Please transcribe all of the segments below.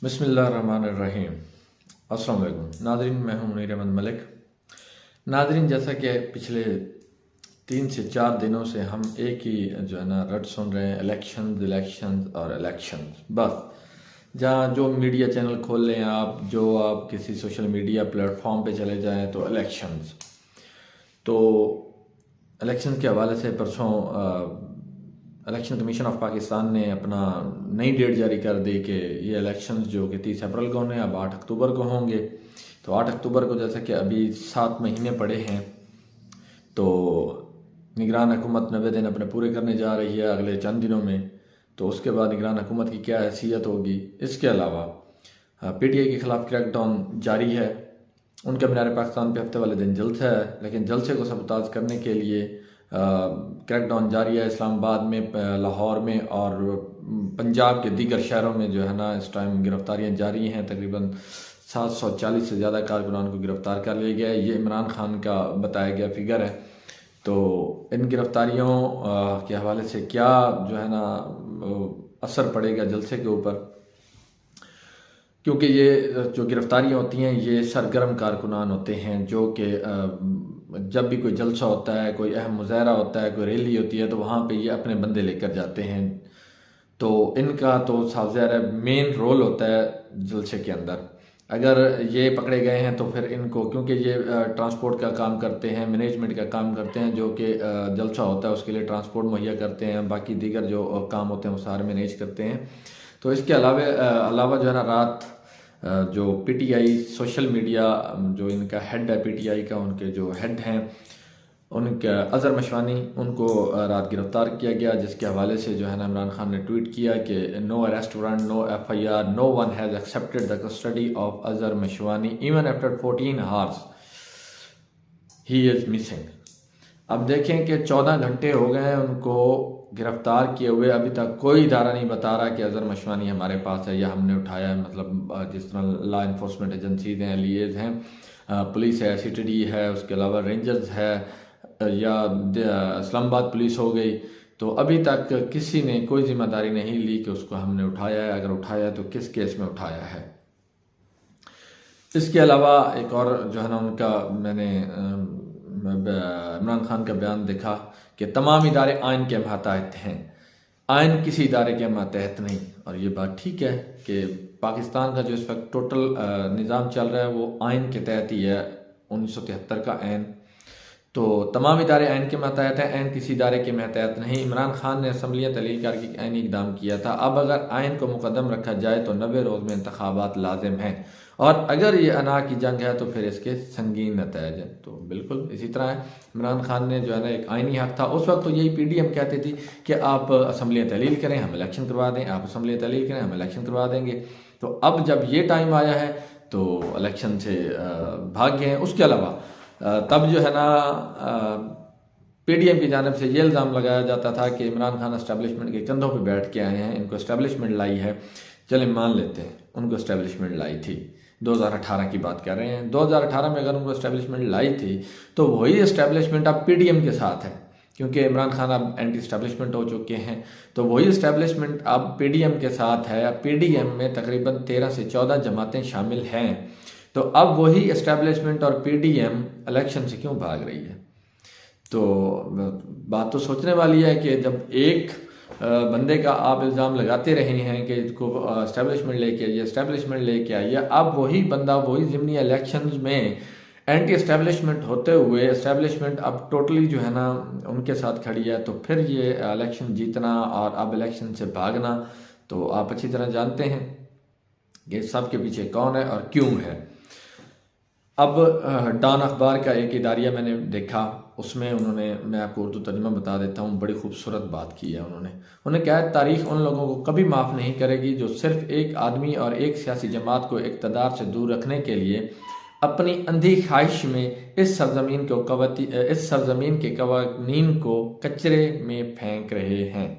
बिस्मिल्लाहिर्रहमानिर्रहीम। अस्सलाम वालेकुम नाज़रीन, मैं हूं मुनीर अहमद मलिक। नाज़रीन, जैसा कि पिछले 3 से 4 दिनों से हम एक ही जो है ना रट सुन रहे हैं, इलेक्शंस और इलेक्शंस। बस जहाँ जो मीडिया चैनल खोल लें आप, जो आप किसी सोशल मीडिया प्लेटफॉर्म पे चले जाएं तो इलेक्शंस। तो इलेक्शन के हवाले से परसों इलेक्शन कमीशन ऑफ पाकिस्तान ने अपना नई डेट जारी कर दी कि ये इलेक्शंस जो कि 30 अप्रैल को होने अब 8 अक्टूबर को होंगे। तो 8 अक्टूबर को जैसा कि अभी 7 महीने पड़े हैं, तो निगरान हुकूमत 90 दिन अपने पूरे करने जा रही है अगले चंद दिनों में। तो उसके बाद निगरान हुकूमत की क्या हैसियत होगी। इसके अलावा PTI के ख़िलाफ़ क्रैकडाउन जारी है। उनके मीनार पाकिस्तान पे हफ्ते वाले दिन जलसा है, लेकिन जलसे को सबताज करने के लिए क्रैकडाउन जारी है इस्लामाबाद में, लाहौर में और पंजाब के दीगर शहरों में जो है ना इस टाइम गिरफ्तारियां जारी हैं। तकरीबन 740 से ज़्यादा कारकुनान को गिरफ्तार कर लिया गया है। ये इमरान खान का बताया गया फिगर है। तो इन गिरफ्तारियों के हवाले से क्या जो है ना असर पड़ेगा जलसे के ऊपर, क्योंकि ये जो गिरफ्तारियाँ होती हैं ये सरगर्म कारकुनान होते हैं जो कि जब भी कोई जलसा होता है, कोई अहम मुजाहरा होता है, कोई रैली होती है, तो वहाँ पे ये अपने बंदे लेकर जाते हैं। तो इनका तो साफ ज़ाहिर है मेन रोल होता है जलसे के अंदर। अगर ये पकड़े गए हैं तो फिर इनको, क्योंकि ये ट्रांसपोर्ट का काम करते हैं, मैनेजमेंट का काम करते हैं, जो कि जलसा होता है उसके लिए ट्रांसपोर्ट मुहैया करते हैं, बाकी दीगर जो काम होते हैं वो सारे मैनेज करते हैं। तो इसके अलावा जो है ना रात जो PTI सोशल मीडिया जो इनका हेड है PTI का, उनके जो हेड हैं उनका अज़हर मशवानी, उनको रात गिरफ्तार किया गया, जिसके हवाले से जो है ना इमरान खान ने ट्वीट किया कि no arrest warrant, no FIR, no one has accepted the custody of Azhar Mashwani even after 14 hours he is missing. अब देखें कि 14 घंटे हो गए हैं उनको गिरफ्तार किए हुए, अभी तक कोई इदारा नहीं बता रहा कि अज़हर मशवानी हमारे पास है या हमने उठाया है। मतलब जिस तरह लॉ इन्फोर्समेंट एजेंसीज हैं, LEAs हैं, पुलिस है, CTD है, उसके अलावा रेंजर्स है या इस्लामाबाद पुलिस हो गई, तो अभी तक किसी ने कोई जिम्मेदारी नहीं ली कि उसको हमने उठाया है। अगर उठाया है तो किस केस में उठाया है। इसके अलावा एक और जो है ना उनका मैंने इमरान खान का बयान देखा कि तमाम इदारे आइन के मातहत हैं, आइन किसी इदारे के मातहत नहीं। और ये बात ठीक है कि पाकिस्तान का जो इस वक्त टोटल निज़ाम चल रहा है वो आइन के तहत ही है, 1973 का आइन। तो तमाम इदारे आइन के मातहत हैं, आइन किसी इदारे के मातहत नहीं। इमरान खान ने असम्बलियाँ तलील करके आइनी इकदाम किया था। अब अगर आइन को मुकदम रखा जाए तो 90 रोज़ में इंतखाबात लाजिम हैं, और अगर ये अना की जंग है तो फिर इसके संगीन नतज हैं। तो बिल्कुल इसी तरह है, इमरान खान ने जो है ना एक आइनी हक था। उस वक्त तो यही PDM कहती थी कि आप असम्बलियाँ तहलील करें, हम इलेक्शन करवा दें, आप असम्बलियाँ तहलील करें, हम इलेक्शन करवा देंगे। तो अब जब ये टाइम आया है तो इलेक्शन से भाग गए हैं। उसके अलावा तब जो है ना PDM की जानब से ये इल्ज़ाम लगाया जाता था कि इमरान खान एस्टेब्लिशमेंट के कंधों पे बैठ के आए हैं, इनको एस्टेब्लिशमेंट लाई है। चले मान लेते हैं उनको एस्टेब्लिशमेंट लाई थी, 2018 की बात कर रहे हैं। 2018 में अगर उनको एस्टेब्लिशमेंट लाई थी तो वही एस्टेब्लिशमेंट अब PDM के साथ है, क्योंकि इमरान खान अब एंटी एस्टेब्लिशमेंट हो चुके हैं। तो वही एस्टेब्लिशमेंट अब PDM के साथ है। अब PDM में तकरीबन 13 से 14 जमातें शामिल हैं। तो अब वही एस्टेब्लिशमेंट और PDM इलेक्शन से क्यों भाग रही है। तो बात तो सोचने वाली है कि जब एक बंदे का आप इल्ज़ाम लगाते रहे हैं कि इसको एस्टेब्लिशमेंट लेके आइए, एस्टेब्लिशमेंट लेके आइए, अब वही बंदा वही ज़िमनी इलेक्शंस में एंटी एस्टेब्लिशमेंट होते हुए एस्टेब्लिशमेंट अब टोटली जो है ना उनके साथ खड़ी है। तो फिर ये इलेक्शन जीतना और अब इलेक्शन से भागना, तो आप अच्छी तरह जानते हैं कि सब के पीछे कौन है और क्यों है। अब डॉन अखबार का एक इदारिया मैंने देखा, उसमें उन्होंने, मैं आपको उर्दू तर्जुमा बता देता हूँ, बड़ी खूबसूरत बात की है उन्होंने कहा है, तारीख उन लोगों को कभी माफ़ नहीं करेगी जो सिर्फ एक आदमी और एक सियासी जमात को इक़्तिदार से दूर रखने के लिए अपनी अंधी ख्वाहिश में इस सरजमीन के कवानीन को कचरे में फेंक रहे हैं।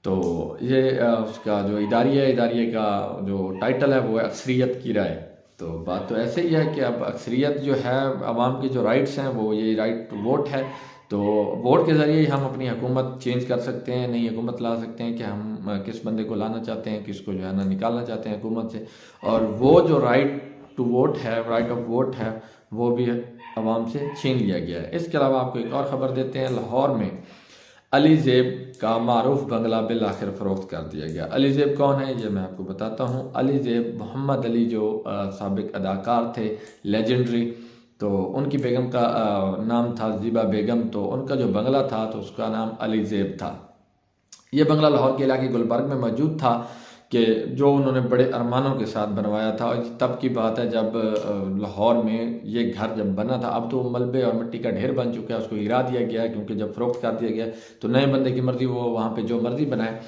तो ये उसका जो इदारिया का जो टाइटल है वो है अक्सरियत की राय। तो बात तो ऐसे ही है कि अब अक्सरियत जो है, आवाम के जो राइट्स हैं वो ये राइट टू वोट है। तो वोट के ज़रिए ही हम अपनी हुकूमत चेंज कर सकते हैं, नई हुकूमत ला सकते हैं कि हम किस बंदे को लाना चाहते हैं, किसको जो है ना निकालना चाहते हैं हुकूमत से। और वो जो राइट टू वोट है, राइट ऑफ वोट है, वो भी आवाम से छीन लिया गया है। इसके अलावा आपको एक और ख़बर देते हैं, लाहौर में अली ज़ेब का मारूफ बंगला बिल आखिर फ़रोख्त कर दिया गया। अली ज़ेब कौन है ये मैं आपको बताता हूँ। अली ज़ेब मोहम्मद अली जो साबिक अदाकार थे लेजेंडरी, तो उनकी बेगम का नाम था ज़ीबा बेगम, तो उनका जो बंगला था तो उसका नाम अली ज़ेब था। ये बंगला लाहौर के इलाके गुलबर्ग में मौजूद था कि जो उन्होंने बड़े अरमानों के साथ बनवाया था। और तब की बात है जब लाहौर में ये घर जब बना था। अब तो मलबे और मिट्टी का ढेर बन चुका है, उसको गिरा दिया गया है, क्योंकि जब फ़रोख्त कर दिया गया तो नए बंदे की मर्ज़ी वो वहाँ पे जो मर्ज़ी बनाए।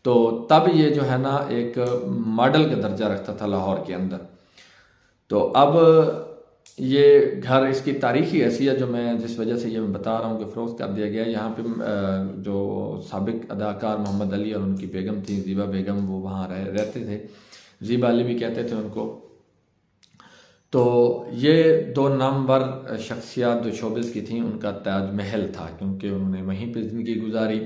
तो तब ये जो है ना एक मॉडल का दर्जा रखता था लाहौर के अंदर। तो अब ये घर, इसकी तारीखी हैसियत जो मैं जिस वजह से ये बता रहा हूँ कि फ़रोख्त कर दिया गया है, यहाँ पे जो साबिक अदाकार मोहम्मद अली और उनकी बेगम थी ज़ीबा बेगम, वो वहाँ रहते थे, ज़ीबा अली भी कहते थे उनको। तो ये 2 नामवर शख्सियात जो शोबिस की थी, उनका ताजमहल था, क्योंकि उन्होंने वहीं पर ज़िंदगी गुजारी।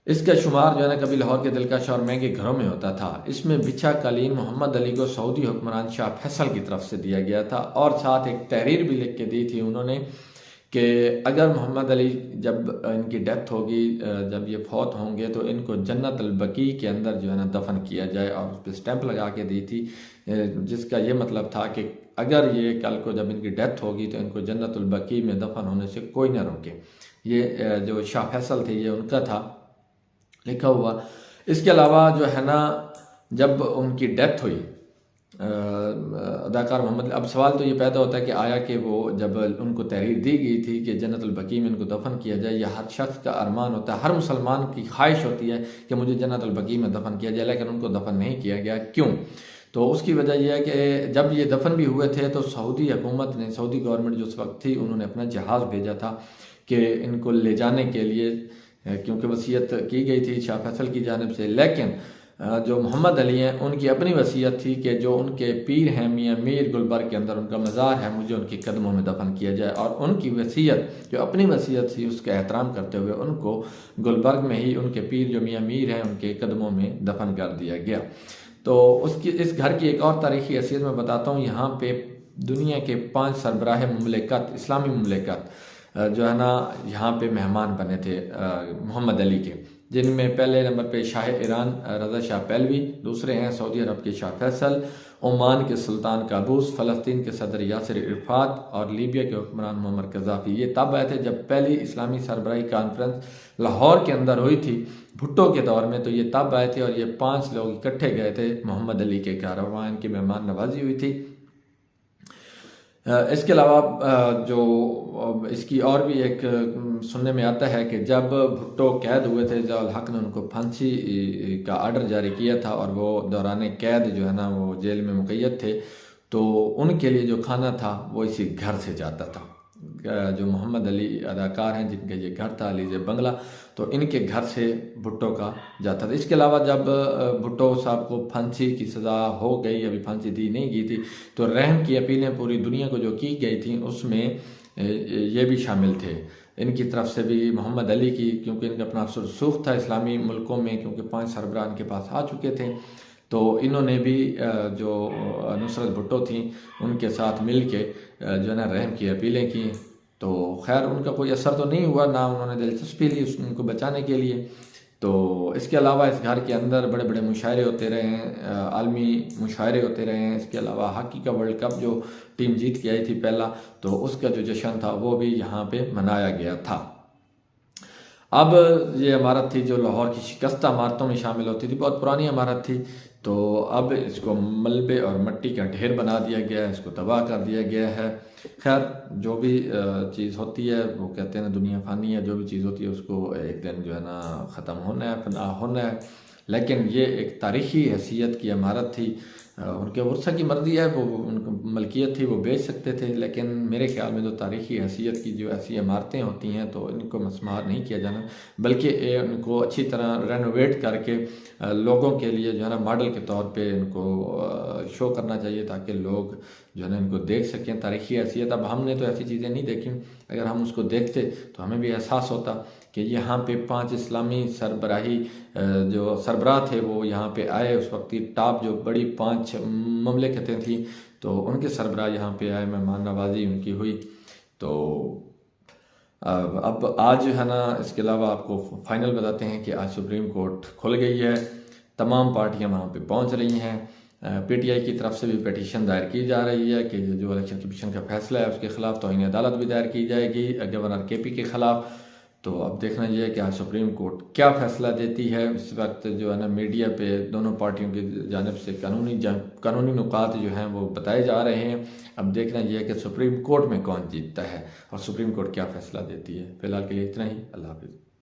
इसका शुमार जो है ना कभी लाहौर के दिलकश और महंगे घरों में होता था। इसमें बिछा कालीन मोहम्मद अली को सऊदी हुक्मरान शाह फैसल की तरफ से दिया गया था, और साथ एक तहरीर भी लिख के दी थी उन्होंने कि अगर मोहम्मद अली जब इनकी डेथ होगी, जब ये फौत होंगे, तो इनको जन्नत अल बकी के अंदर जो है ना दफन किया जाए, और उस पर स्टैंप लगा के दी थी, जिसका ये मतलब था कि अगर ये कल को जब इनकी डेथ होगी तो इनको जन्नत अल बकी में दफन होने से कोई ना रोके। ये जो शाह फैसल थे ये उनका था लिखा हुआ। इसके अलावा जो है ना जब उनकी डेथ हुई अदाकार मोहम्मद, अब सवाल तो ये पैदा होता है कि आया कि वो जब उनको तहरीर दी गई थी कि जन्नत अल बकी में इनको दफन किया जाए, यह हर शख्स का अरमान होता है, हर मुसलमान की ख्वाहिश होती है कि मुझे जन्नत अल बकी में दफन किया जाए, लेकिन उनको दफन नहीं किया गया। क्यों? तो उसकी वजह यह है कि जब ये दफन भी हुए थे तो सऊदी हुकूमत ने, सऊदी गवर्नमेंट जो उस वक्त थी, उन्होंने अपना जहाज़ भेजा था कि इनको ले जाने के लिए, क्योंकि वसीयत की गई थी शाह फैसल की जानिब से। लेकिन जो मोहम्मद अली हैं उनकी अपनी वसीयत थी कि जो उनके पीर हैं मियाँ मीर गुलबर्ग के अंदर उनका मज़ार है, मुझे उनके कदमों में दफन किया जाए। और उनकी वसीयत जो अपनी वसीयत थी उसका एहतराम करते हुए उनको गुलबर्ग में ही उनके पीर जो मियाँ मीर हैं उनके कदमों में दफन कर दिया गया। तो इस घर की एक और तारीखी हैसियत मैं बताता हूँ। यहाँ पे दुनिया के 5 सरबराह मुमलिकत, इस्लामी मुमलिकत जो है ना यहाँ पे मेहमान बने थे मोहम्मद अली के, जिनमें पहले नंबर पे शाह ईरान रज़ा शाह पहलवी, दूसरे हैं सऊदी अरब के शाह फैसल, ओमान के सुल्तान काबूस, फ़लस्तीन के सदर यासिर इरफात और लीबिया के हुक्मरान मुअम्मर कज़ाफ़ी। ये तब आए थे जब पहली इस्लामी सरबराही कॉन्फ्रेंस लाहौर के अंदर हुई थी भुट्टो के दौर में। तो ये तब आए थे और ये 5 लोग इकट्ठे गए थे मोहम्मद अली के घर, और वहाँ इनकी मेहमान नवाजी हुई थी। इसके अलावा जो इसकी और भी एक सुनने में आता है कि जब भुट्टो कैद हुए थे, ज़ियाउल हक ने उनको फांसी का आर्डर जारी किया था, और वो दौरान कैद जो है ना वो जेल में मुक़य्यद थे, तो उनके लिए जो खाना था वो इसी घर से जाता था। जो मोहम्मद अली अदाकार हैं जिनका ये घर था अली ज़ेब बंगला, तो इनके घर से भुट्टो का जाता था। इसके अलावा जब भुट्टो साहब को फांसी की सज़ा हो गई, अभी फांसी दी नहीं गई थी, तो रहम की अपीलें पूरी दुनिया को जो की गई थी उसमें ये भी शामिल थे इनकी तरफ से भी मोहम्मद अली की, क्योंकि इनका अपना सुरसूख था इस्लामी मुल्कों में, क्योंकि 5 सरबराह इनके पास आ चुके थे। तो इन्होंने भी जो नुसरत भुट्टो थी उनके साथ मिल के जो है ना रहम की अपीलें की। तो खैर उनका कोई असर तो नहीं हुआ, ना उन्होंने दिलचस्पी ली उनको बचाने के लिए। तो इसके अलावा इस घर के अंदर बड़े बड़े मुशायरे होते रहे हैं, आलमी मुशायरे होते रहे हैं। इसके अलावा हॉकी का वर्ल्ड कप जो टीम जीत के आई थी पहला, तो उसका जो जश्न था वो भी यहाँ पे मनाया गया था। अब ये इमारत थी जो लाहौर की शिकस्ता इमारतों में शामिल होती थी, बहुत पुरानी इमारत थी। तो अब इसको मलबे और मिट्टी का ढेर बना दिया गया है, इसको तबाह कर दिया गया है। खैर जो भी चीज़ होती है, वो कहते हैं ना दुनिया फ़ानी है, जो भी चीज़ होती है उसको एक दिन जो है ना ख़त्म होना है, फना होना है। लेकिन ये एक तारीख़ी हैसियत की इमारत थी, उनके वर्सा की मर्ज़ी है, वो उनकी मलकियत थी, वो बेच सकते थे। लेकिन मेरे ख्याल में जो तारीख़ी हैसियत की जो ऐसी इमारतें होती हैं तो इनको मसमार नहीं किया जाना, बल्कि इनको अच्छी तरह रेनोवेट करके लोगों के लिए जो है ना मॉडल के तौर पे इनको शो करना चाहिए, ताकि लोग जो है ना इनको देख सकें तारीख़ी हैसियत। अब हमने तो ऐसी चीज़ें नहीं देखी, अगर हम उसको देखते तो हमें भी एहसास होता कि यहाँ पे 5 इस्लामी सरबराही जो सरबराह थे वो यहाँ पे आए। उस वक्त टॉप जो बड़ी 5 ममलिकतें थी तो उनके सरबराह यहाँ पे आए, मेहमान नवाजी उनकी हुई। तो अब आज जो है ना, इसके अलावा आपको फाइनल बताते हैं कि आज सुप्रीम कोर्ट खुल गई है, तमाम पार्टियां वहाँ पे पहुँच रही हैं। पीटीआई की तरफ से भी पिटीशन दायर की जा रही है कि जो इलेक्शन कमीशन का फैसला है उसके खिलाफ तौहीन अदालत भी दायर की जाएगी गवर्नर केपी के खिलाफ। तो अब देखना ये है कि आज सुप्रीम कोर्ट क्या फैसला देती है। इस वक्त जो है ना मीडिया पे दोनों पार्टियों की जानिब से कानूनी नुकात जो हैं वो बताए जा रहे हैं। अब देखना ये है कि सुप्रीम कोर्ट में कौन जीतता है और सुप्रीम कोर्ट क्या फैसला देती है। फिलहाल के लिए इतना ही। अल्लाह हाफिज़।